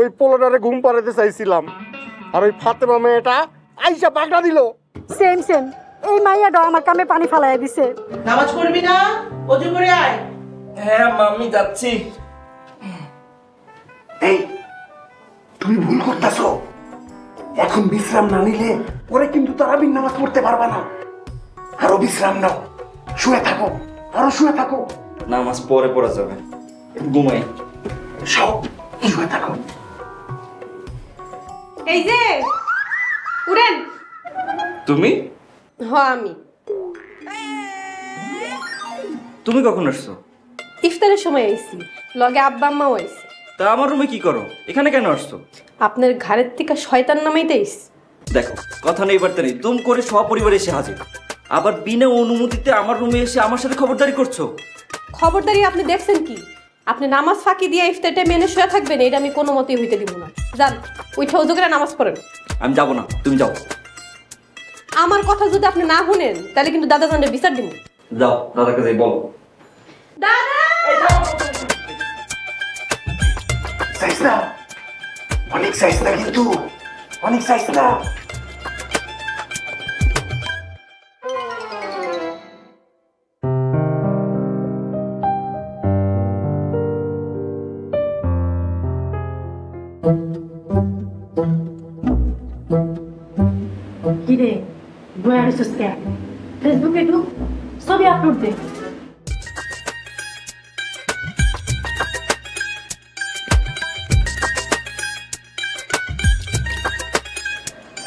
ওই পোলাটারে ঘুম পাড়াতে চাইছিলাম, আর ওই ফাতেমা মেয়েটা আইসা পাকড়া দিল। সেম সেম, এই মাইয়াটা আমার কামে পানি ফালাইয়া দিছে। নামাজ পড়বি না? ওযু করে আয়। হ্যাঁ মাম্মি যাচ্ছি। এই তুমি ভুল করতেছো, এখন বিশ্রাম না নিলে পরে কিন্তু তারাবির নামাজ পড়তে পারবা না। আরো বিশ্রাম নাও, শুয়ে থাকো, আরো শুয়ে থাকো। নামাজ পরে পড়া যাবে, ঘুমাই। সব শুয়ে থাকো। এই যে উড়েন। তুমি? হ্যাঁ আমি। তুমি কখন আসছো? ইফতারের সময় আইছি, লগে আব্বা আম্মাও আইছে। তা আমার রুমে কি করো? এখানে কেন আসছো? আপনার ঘরের থেকে শয়তান নামাইতে আইছি। দেখো, কথা নেই বার্তা নেই, তুম করে সপরিবারে এসে হাজির, আবার বিনা অনুমতিতে আমার রুমে এসে আমার সাথে খবরদারি করছো। খবরদারি আপনি দেখছেন কি? আপনি নামাজ ফাঁকি দিয়ে ইফতার টাইমে এনে শুয়ে থাকবেন, এটা আমি কোনো মতেই হইতে দিব না। যান, উঠে ওযু করে নামাজ পড়েন। আমি যাবো না, তুমি যাও। আমার কথা যদি আপনি না শুনেন তাহলে কিন্তু দাদা জানলে বিচার দিব। যাও, দাদাকে যাই বলো। দাদা! চাইছ না, অনেক চাইছ না, কিন্তু অনেক চাইছ না। কিরে বয়ার সুস্কে ফেসবুকে ঢুক, ছবি আপলোড দে।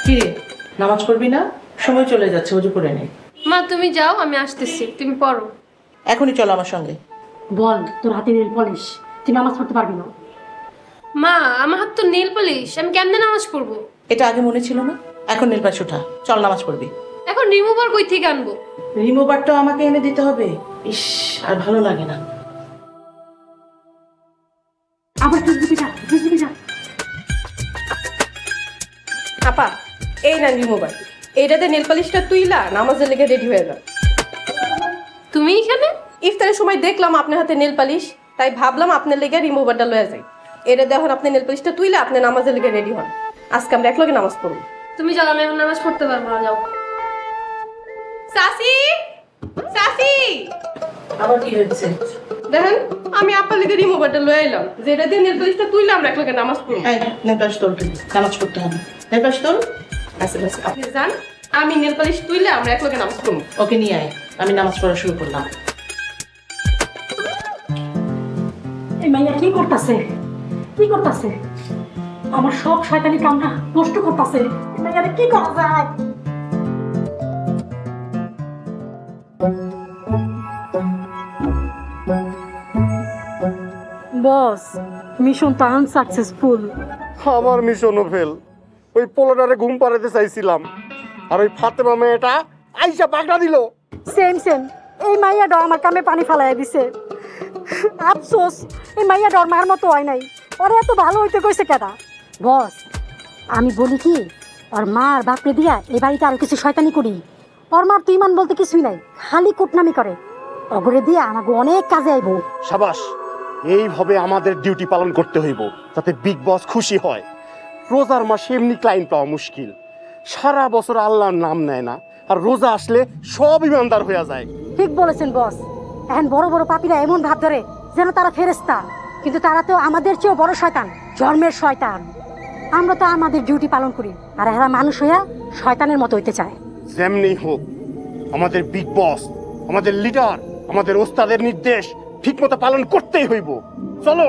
কিরে নামাজ পড়বি না? সময় চলে যাচ্ছে, ওযু করে নে। মা তুমি যাও, আমি আসতেছি, তুমি পড়ো। এখনই চল আমার সঙ্গে। বল তোর হাতে নেল পলিশ, তুই নামাজ পড়তে পারবি না? মা আমার হাত তো নেল পলিশ, আমি কেমনে নামাজ পড়বো? এটা আগে মনে ছিল না? এখন নীল পাশ উঠা, চল নামাজ পড়বি। এখন রিমুভার কই থেকে আনবো? রিমুভারটাও আমাকে এনে দিতে হবে। ইস, আর ভালো লাগে না। আবার ফেসবুকে যা, ফেসবুকে যা। আপা এই না রিমুভার, এইটাতে নেল পলিশটা তুইলা নামাজের লেগে রেডি হয়ে যাও। তুমি এখানে? ইফতারের সময় দেখলাম আপনার হাতে নেল পলিশ, তাই ভাবলাম আপনার লেগে রিমুভারটা লয়ে যাই। এটা দেখুন আপনি নেল পলিশটা তুইলা আপনি নামাজের লেগে রেডি হন। আজকে আমরা একলগে নামাজ পড়ব। তুমি যাও, আমি এখন নামাজ পড়তে পারবো না, যাও। সাসি, সাসি! আবার কি হয়েছে? দেখেন আমি আপনার লেগে রিমুভারটা লয়ে এলাম, যেটা দিয়ে নেল পলিশটা তুইলা আমরা একলগে নামাজ পড়ব। এই নীল পাশ তোল, নামাজ পড়তে হবে। নীল পাশ তোল। আচ্ছা আচ্ছা, আপনি যান, আমি নেল পলিশ তুইলা আমরা একলগে নামাজ পড়ব। ওকে নিয়ে আয়, আমি নামাজ পড়া শুরু করলাম। এই মাইয়া কি করতেছে, কি করতেছে? আমার সব শয়তানি কামটা নষ্ট করতেছে। এই মাইয়ারে কি করা যায়? বস, মিশন তো আনসাকসেসফুল। আমার মিশনও ফেল। ওই পোলাটারে ঘুম পাড়াতে চাইছিলাম, আর ওই ফাতেমা মেয়েটা আইসা পাকড়া দিল। সেম সেম, এই মাইয়াটা আমার কামে পানি ফালাইয়া দিছে। আফসোস, এই মাইয়াটা ওর মার মতো হয় নাই। ওরা এত ভালো হইতে কইছে কেডা? বস, আমি বলি কি, ওর মার বাপরে দিয়া এই বাড়িতে আরো কিছু শয়তানি করি। ওর মার তো ইমান বলতে কিছুই নাই, খালি কুটনামি করে। অগরে দিয়া আমাকে অনেক কাজে আইব। সাবাস, এইভাবে আমাদের ডিউটি পালন করতে হইব, যাতে বিগ বস খুশি হয়। রোজার মাসে এমনি ক্লায়েন্ট পাওয়া মুশকিল, সারা বছর আল্লাহর নাম নেয় না, আর রোজা আসলে সব ইমানদার হয়ে যায়। ঠিক বলেছেন বস। এখন বড় বড় পাপীরা এমন ভাব ধরে যেন তারা ফেরেশতা, কিন্তু তারা তো আমাদের চেয়েও বড় শয়তান, জন্মের শয়তান। আমরা তো আমাদের ডিউটি পালন করি, আর এরা মানুষ হইয়া শয়তানের মতো হইতে চায়। যেমনি হোক, আমাদের বিগ বস, আমাদের লিডার, আমাদের ওস্তাদের নির্দেশ ঠিকমতো পালন করতেই হইব। চলো।